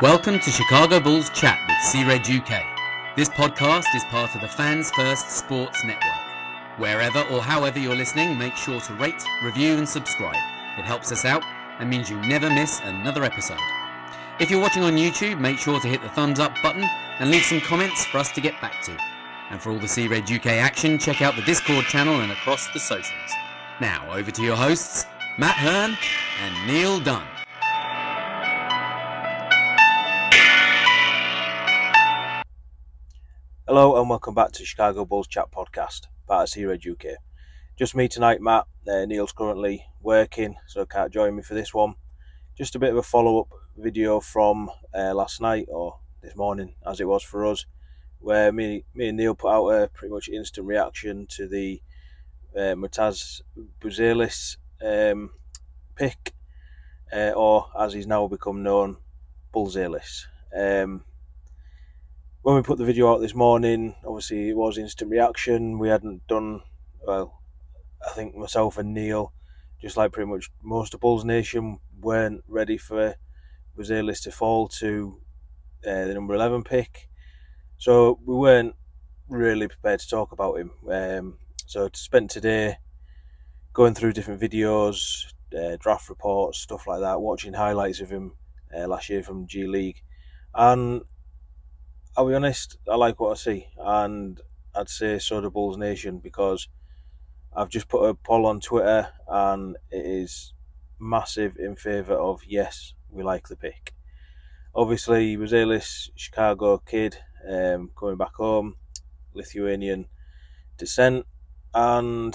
Welcome to Chicago Bulls Chat with C-Red UK. This podcast is part of the Fans First Sports Network. Wherever or however you're listening, make sure to rate, review and subscribe. It helps us out and means you never miss another episode. If you're watching on YouTube, make sure to hit the thumbs up button and leave some comments for us to get back to. And for all the C-Red UK action, check out the Discord channel and across the socials. Now, over to your hosts, Matt Hearn and Neil Dunn. Hello and welcome back to Chicago Bulls Chat Podcast, part of C-Red UK. Just me tonight, Matt. Neil's currently working, so can't join me for this one. Just a bit of a follow-up video from last night, or this morning as it was for us, where me and Neil put out a pretty much instant reaction to the Buzelis pick, or as he's now become known, BULLzelis. When we put the video out this morning, obviously it was instant reaction. We hadn't done, well, I think myself and Neil, just like pretty much most of Bulls Nation, weren't ready for Buzelis to fall to the number 11 pick. So we weren't really prepared to talk about him. So to spend today going through different videos, draft reports, stuff like that, watching highlights of him last year from G League. And I'll be honest, I like what I see, and I'd say so do Bulls Nation, because I've just put a poll on Twitter and it is massive in favour of yes, we like the pick. Obviously, Buzelis, Chicago kid, coming back home, Lithuanian descent, and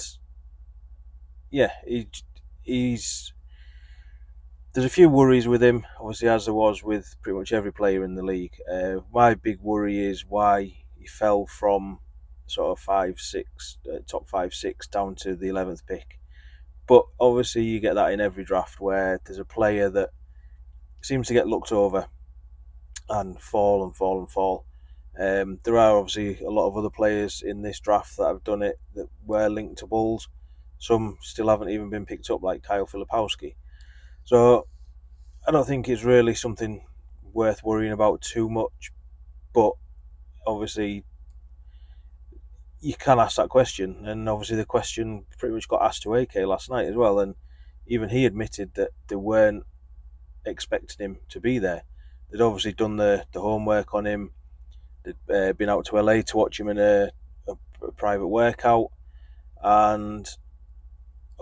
yeah, he's. There's a few worries with him, obviously, as there was with pretty much every player in the league. My big worry is why he fell from sort of top 5-6 down to the 11th pick. But obviously you get that in every draft, where there's a player that seems to get looked over and fall. There are obviously a lot of other players in this draft that have done it that were linked to Bulls. Some still haven't even been picked up, like Kyle Filipowski. So I don't think it's really something worth worrying about too much, but obviously you can ask that question, and obviously the question pretty much got asked to AK last night as well, and even he admitted that they weren't expecting him to be there. They'd obviously done the homework on him. They'd been out to LA to watch him in a private workout, and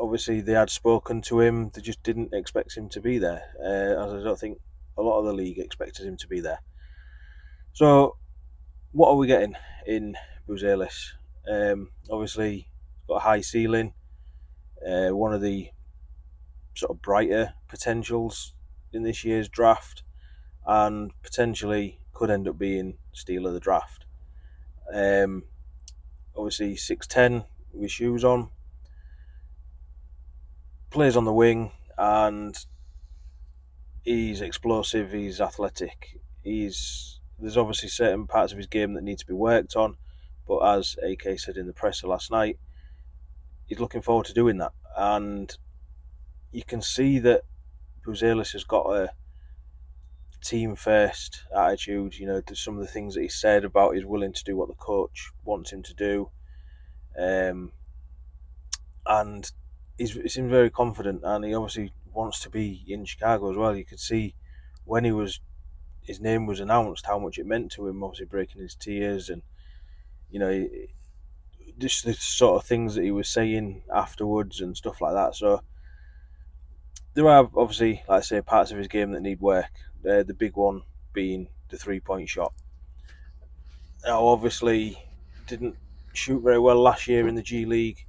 obviously they had spoken to him. They just didn't expect him to be there, as I don't think a lot of the league expected him to be there. So what are we getting in Buzelis? Obviously got a high ceiling, one of the sort of brighter potentials in this year's draft, and potentially could end up being steal of the draft. Obviously 6'10" with shoes on, plays on the wing, and he's explosive, he's athletic. There's obviously certain parts of his game that need to be worked on, but as AK said in the presser last night, he's looking forward to doing that. And you can see that Buzelis has got a team first attitude. You know, there's some of the things that he said about he's willing to do what the coach wants him to do, and he seems very confident, and he obviously wants to be in Chicago as well. You could see when his name was announced how much it meant to him, obviously breaking his tears, and you know, just the sort of things that he was saying afterwards and stuff like that. So there are obviously, like I say, parts of his game that need work. The big one being the 3-point shot. Now, obviously, didn't shoot very well last year in the G League,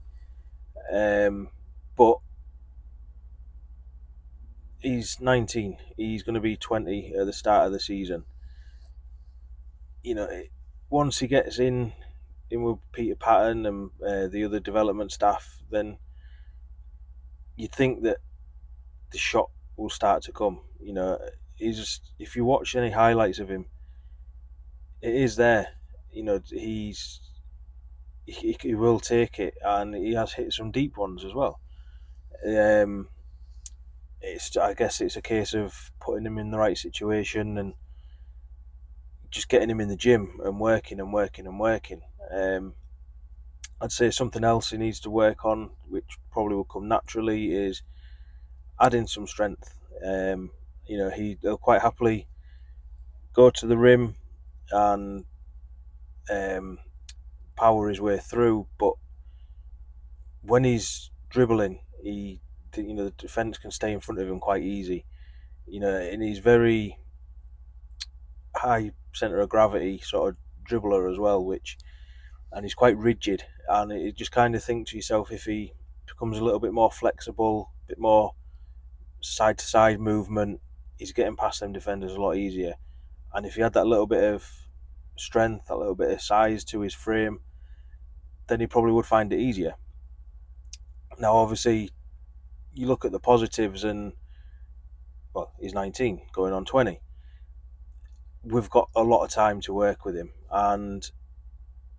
but he's 19. He's going to be 20 at the start of the season. You know, once he gets in with Peter Patton and the other development staff, then you'd think that the shot will start to come. You know, if you watch any highlights of him, it is there. You know, he will take it, and he has hit some deep ones as well. I guess it's a case of putting him in the right situation and just getting him in the gym and working and working and working. I'd say something else he needs to work on, which probably will come naturally, is adding some strength. He'll quite happily go to the rim and power his way through, but when he's dribbling, the defence can stay in front of him quite easy. And he's very high centre of gravity sort of dribbler as well, and he's quite rigid. And it just kind of think to yourself, if he becomes a little bit more flexible, a bit more side to side movement, he's getting past them defenders a lot easier. And if he had that little bit of strength, that little bit of size to his frame, then he probably would find it easier. Now, obviously, you look at the positives, and well, he's 19, going on 20. We've got a lot of time to work with him, and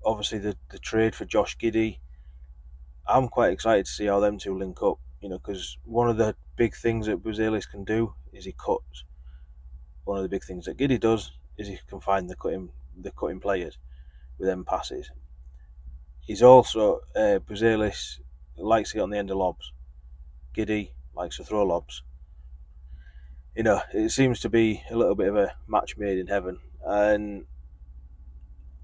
obviously the trade for Josh Giddey, I'm quite excited to see how them two link up. Because one of the big things that Buzelis can do is he cuts. One of the big things that Giddey does is he can find the cutting players with them passes. He's also Buzelis likes to get on the end of lobs. Giddey likes to throw lobs. It seems to be a little bit of a match made in heaven. And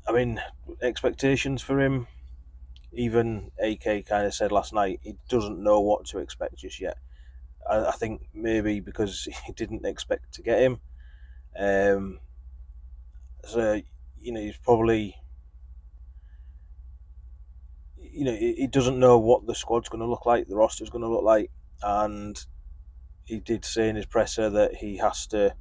I mean, expectations for him, even AK kind of said last night, he doesn't know what to expect just yet. I think maybe because he didn't expect to get him. So, he's probably, he doesn't know what the squad's going to look like, the roster's going to look like. And he did say in his presser that he has to,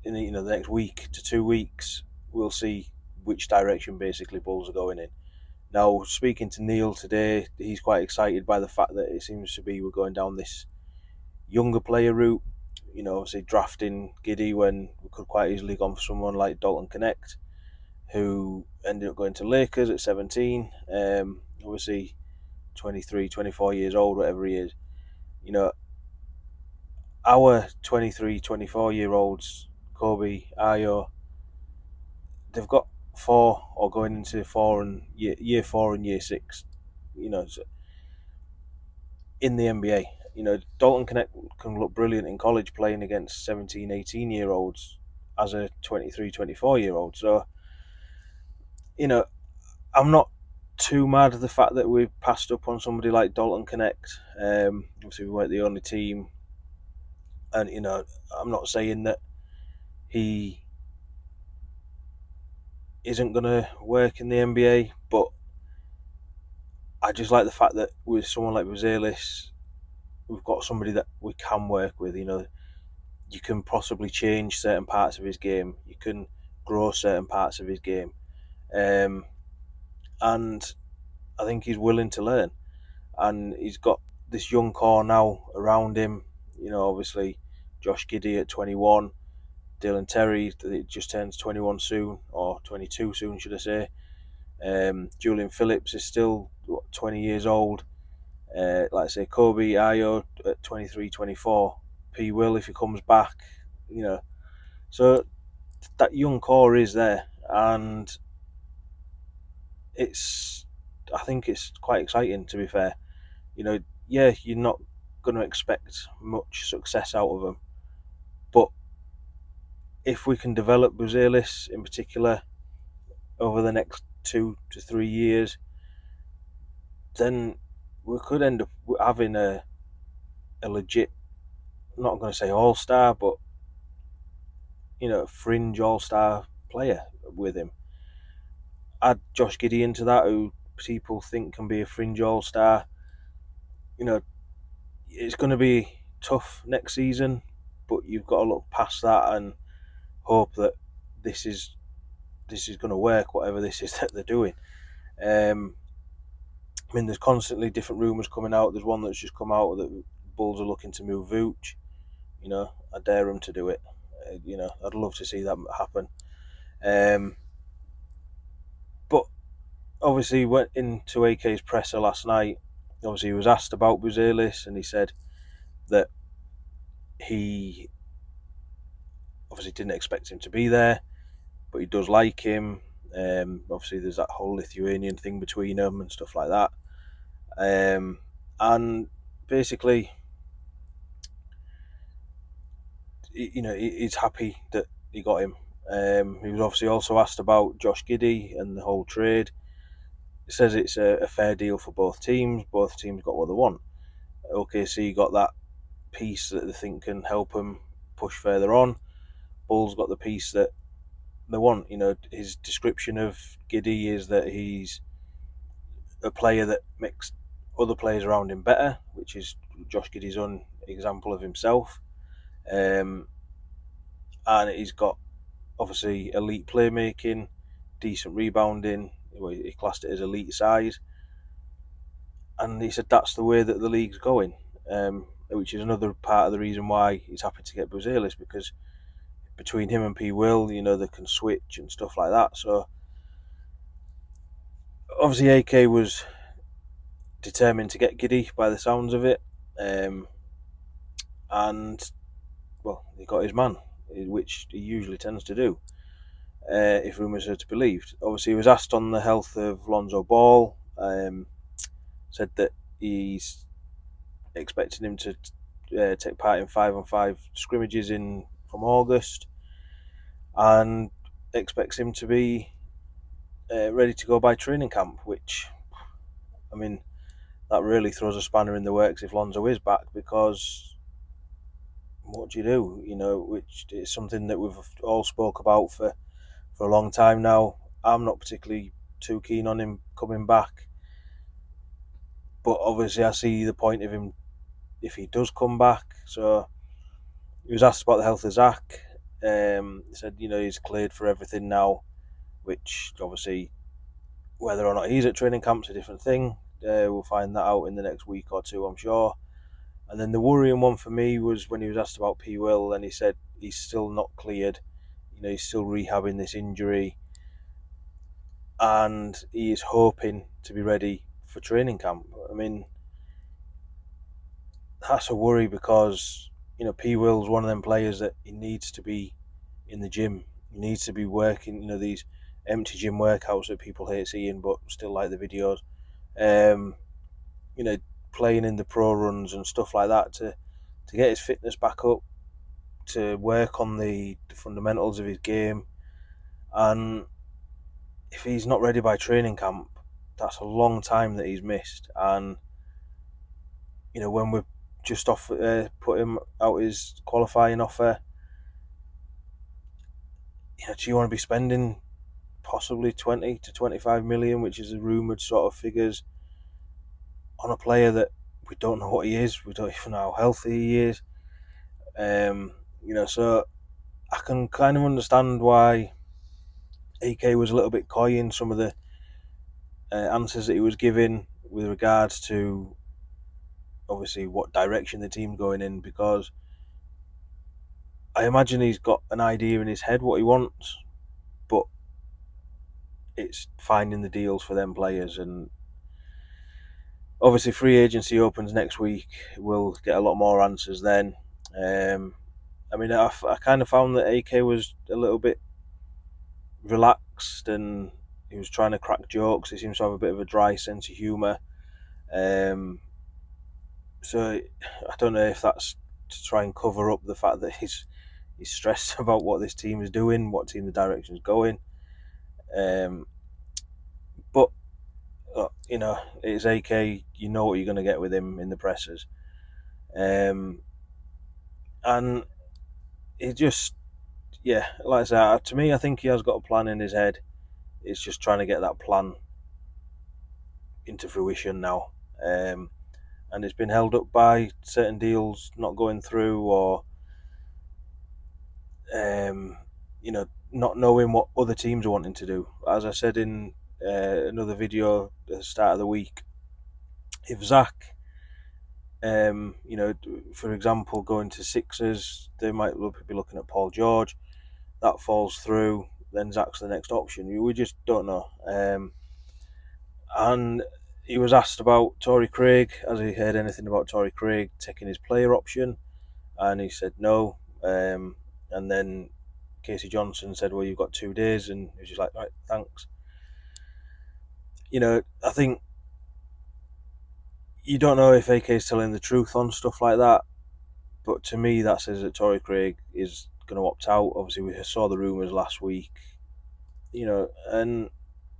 in the next week to 2 weeks, we'll see which direction basically Bulls are going in. Now, speaking to Neil today, he's quite excited by the fact that it seems to be we're going down this younger player route. Obviously drafting Giddey when we could quite easily gone for someone like Dalton Connect, who ended up going to Lakers at 17. Obviously 23, 24 years old, whatever he is. Our 23, 24-year-olds, Kobe, Ayo, they've got 4 or going into 4 and year 4 and year 6, in the NBA. Dalton Connect can look brilliant in college playing against 17, 18-year-olds as a 23, 24-year-old. So, I'm not too mad at the fact that we passed up on somebody like Dalton Connect. Obviously, we weren't the only team. And, I'm not saying that he isn't going to work in the NBA, but I just like the fact that with someone like Buzelis, we've got somebody that we can work with. You can possibly change certain parts of his game. You can grow certain parts of his game. And I think he's willing to learn. And he's got this young core now around him. Obviously, Josh Giddey at 21, Dylan Terry that just turns 21 soon, or 22 soon, should I say. Julian Phillips is still 20 years old. Like I say, Kobe Ayo at 23, 24. P. Will if he comes back. So that young core is there, and I think it's quite exciting, to be fair. You're not going to expect much success out of them, but if we can develop Buzelis in particular over the next 2 to 3 years, then we could end up having a legit, I'm not going to say all-star, but fringe all-star player with him. Add Josh Giddey into that, who people think can be a fringe all-star. It's going to be tough next season, but you've got to look past that and hope that this is going to work, whatever this is that they're doing. There's constantly different rumours coming out. There's one that's just come out that Bulls are looking to move Vooch. I dare them to do it. I'd love to see that happen. But obviously, went into AK's presser last night. Obviously, he was asked about Buzelis, and he said that he obviously didn't expect him to be there, but he does like him. Obviously, there's that whole Lithuanian thing between them and stuff like that. And basically, he's happy that he got him. He was obviously also asked about Josh Giddey and the whole trade. He says it's a fair deal for both teams. Both teams got what they want. OKC got that piece that they think can help them push further on. Bulls got the piece that they want. His description of Giddey is that he's a player that makes other players around him better, which is Josh Giddey's own example of himself. And he's got obviously elite playmaking, decent rebounding. He classed it as elite size, and he said that's the way that the league's going, which is another part of the reason why he's happy to get Buzelis, because between him and P. Will, they can switch and stuff like that. So obviously AK was determined to get Giddey by the sounds of it, and well, he got his man, which he usually tends to do, if rumours are to be believed. Obviously, he was asked on the health of Lonzo Ball, said that he's expecting him to take part in 5-on-5 scrimmages from August, and expects him to be ready to go by training camp, which, I mean, that really throws a spanner in the works if Lonzo is back, because what do you do? Which is something that we've all spoke about for a long time now. I'm not particularly too keen on him coming back, but obviously I see the point of him if he does come back. So he was asked about the health of Zach. He said, he's cleared for everything now, which obviously whether or not he's at training camp's a different thing. We'll find that out in the next week or two, I'm sure. And then the worrying one for me was when he was asked about P. Will, and he said he's still not cleared. He's still rehabbing this injury, and he is hoping to be ready for training camp. I mean, that's a worry, because P. Will's one of them players that he needs to be in the gym. He needs to be working. These empty gym workouts that people hate seeing, but still like the videos. Playing in the pro runs and stuff like that to get his fitness back up, to work on the fundamentals of his game. And if he's not ready by training camp, that's a long time that he's missed. And when we've just put him out his qualifying offer, do you want to be spending possibly 20 to 25 million, which is the rumoured sort of figures, on a player that we don't know what he is, we don't even know how healthy he is? So I can kind of understand why AK was a little bit coy in some of the answers that he was giving with regards to obviously what direction the team's going in, because I imagine he's got an idea in his head what he wants, but it's finding the deals for them players. And obviously free agency opens next week. We'll get a lot more answers then. I kind of found that AK was a little bit relaxed, and he was trying to crack jokes. He seems to have a bit of a dry sense of humour. So I don't know if that's to try and cover up the fact that he's stressed about what this team is doing, what team the direction is going. But it's AK. You know what you're going to get with him in the pressers, and it just, like I said, to me, I think he has got a plan in his head. It's just trying to get that plan into fruition now, and it's been held up by certain deals not going through, or not knowing what other teams are wanting to do. As I said in another video at the start of the week, if Zach, for example, going to Sixers, they might be looking at Paul George. That falls through, then Zach's the next option. We just don't know. And he was asked about Torrey Craig. Has he heard anything about Torrey Craig taking his player option? And he said no. And then Casey Johnson said, well, you've got 2 days, and he was just like, right, thanks. I think you don't know if AK is telling the truth on stuff like that, but to me that says that Torrey Craig is going to opt out. Obviously, we saw the rumours last week, and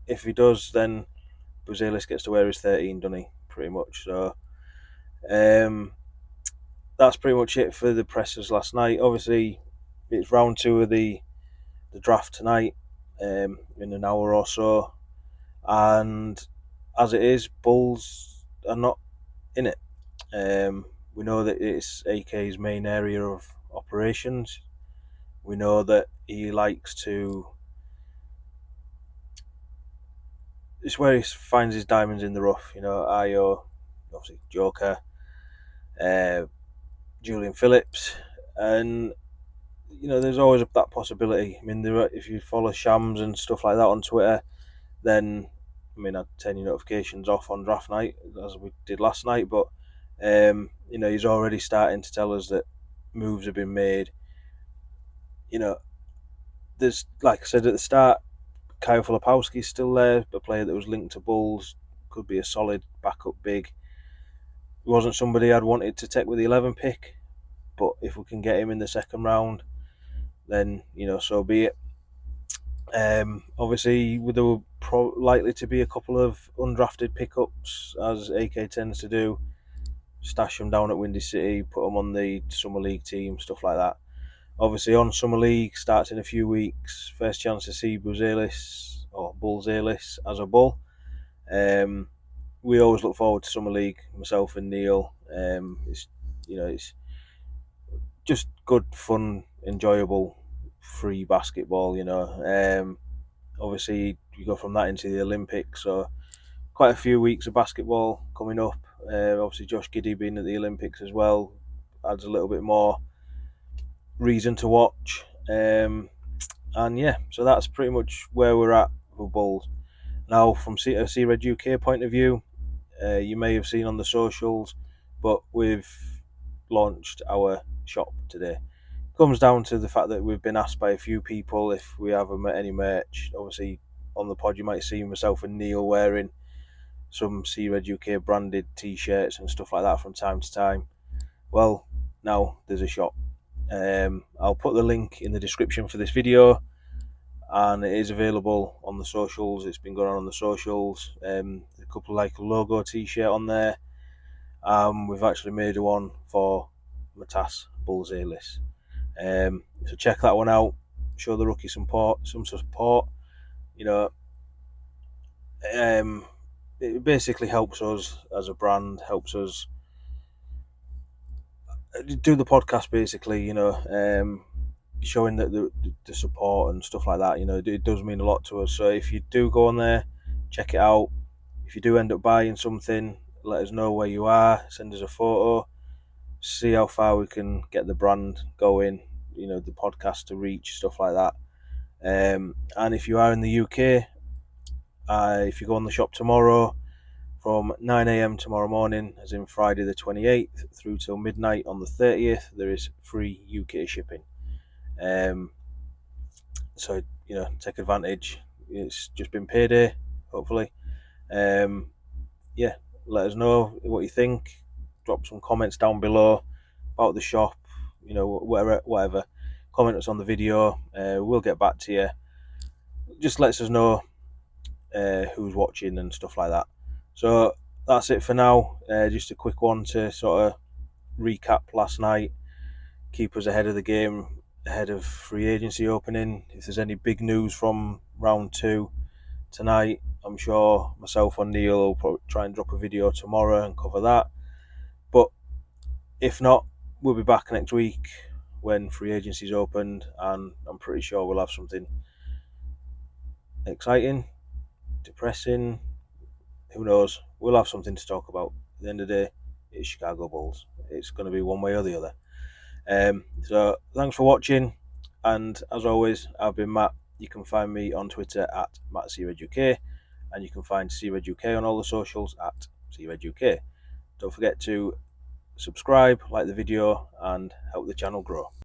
if he does, then Buzelis gets to wear his 13, doesn't he? Pretty much. So that's pretty much it for the pressers last night. Obviously, it's round 2 of the draft tonight, in an hour or so, and as it is, Bulls are not in it. We know that it's AK's main area of operations. We know that he likes to. It's where he finds his diamonds in the rough. Ayo, obviously Joker, Julian Phillips, and there's always that possibility. I mean, if you follow Shams and stuff like that on Twitter, then I'd turn your notifications off on draft night as we did last night. But he's already starting to tell us that moves have been made. There's, like I said at the start, Kyle Filipowski's still there, a player that was linked to Bulls, could be a solid backup big. He wasn't somebody I'd wanted to take with the 11 pick, but if we can get him in the second round, then so be it. Obviously, there were likely to be a couple of undrafted pickups, as AK tends to do. Stash them down at Windy City, put them on the Summer League team, stuff like that. Obviously, on Summer League starts in a few weeks. First chance to see BULLzelis or BULLzelis as a Bull. We always look forward to Summer League. Myself and Neil. It's just good, fun, enjoyable, free basketball. Obviously, you go from that into the Olympics, so quite a few weeks of basketball coming up. Obviously, Josh Giddey being at the Olympics as well adds a little bit more reason to watch. And yeah, so that's pretty much where we're at with Bulls. Now, from a C-Red UK point of view, you may have seen on the socials, but we've launched our shop today. It comes down to the fact that we've been asked by a few people if we have any merch. Obviously, on the pod you might see myself and Neil wearing some C-Red UK branded t-shirts and stuff like that from time to time. Well, now there's a shop. I'll put the link in the description for this video, and it is available on the socials. It's been going on the socials. A couple like a logo t-shirt on there. We've actually made one for Matas BULLzelis. So check that one out. Show the rookie some support. It basically helps us as a brand, helps us do the podcast, basically, showing that the support and stuff like that, it does mean a lot to us. So if you do go on there, check it out. If you do end up buying something, let us know where you are, send us a photo, see how far we can get the brand going, the podcast to reach, stuff like that. And if you are in the UK, if you go on the shop tomorrow, from 9 a.m. tomorrow morning, as in Friday the 28th, through till midnight on the 30th, there is free UK shipping. So, take advantage. It's just been payday, hopefully. Yeah, let us know what you think. Drop some comments down below about the shop, whatever. Comment us on the video. We'll get back to you. Just lets us know who's watching and stuff like that. So that's it for now. Just a quick one to sort of recap last night, keep us ahead of the game, ahead of free agency opening. If there's any big news from round 2 tonight, I'm sure myself or Neil will probably try and drop a video tomorrow and cover that. But if not, we'll be back next week when free agency's opened, and I'm pretty sure we'll have something exciting, depressing, who knows. We'll have something to talk about. At the end of the day, it's Chicago Bulls. It's going to be one way or the other. So thanks for watching, and as always, I've been Matt. You can find me on Twitter at MattCRedUK, and you can find C-Red UK on all the socials at C-Red UK. Don't forget to subscribe, like the video, and help the channel grow.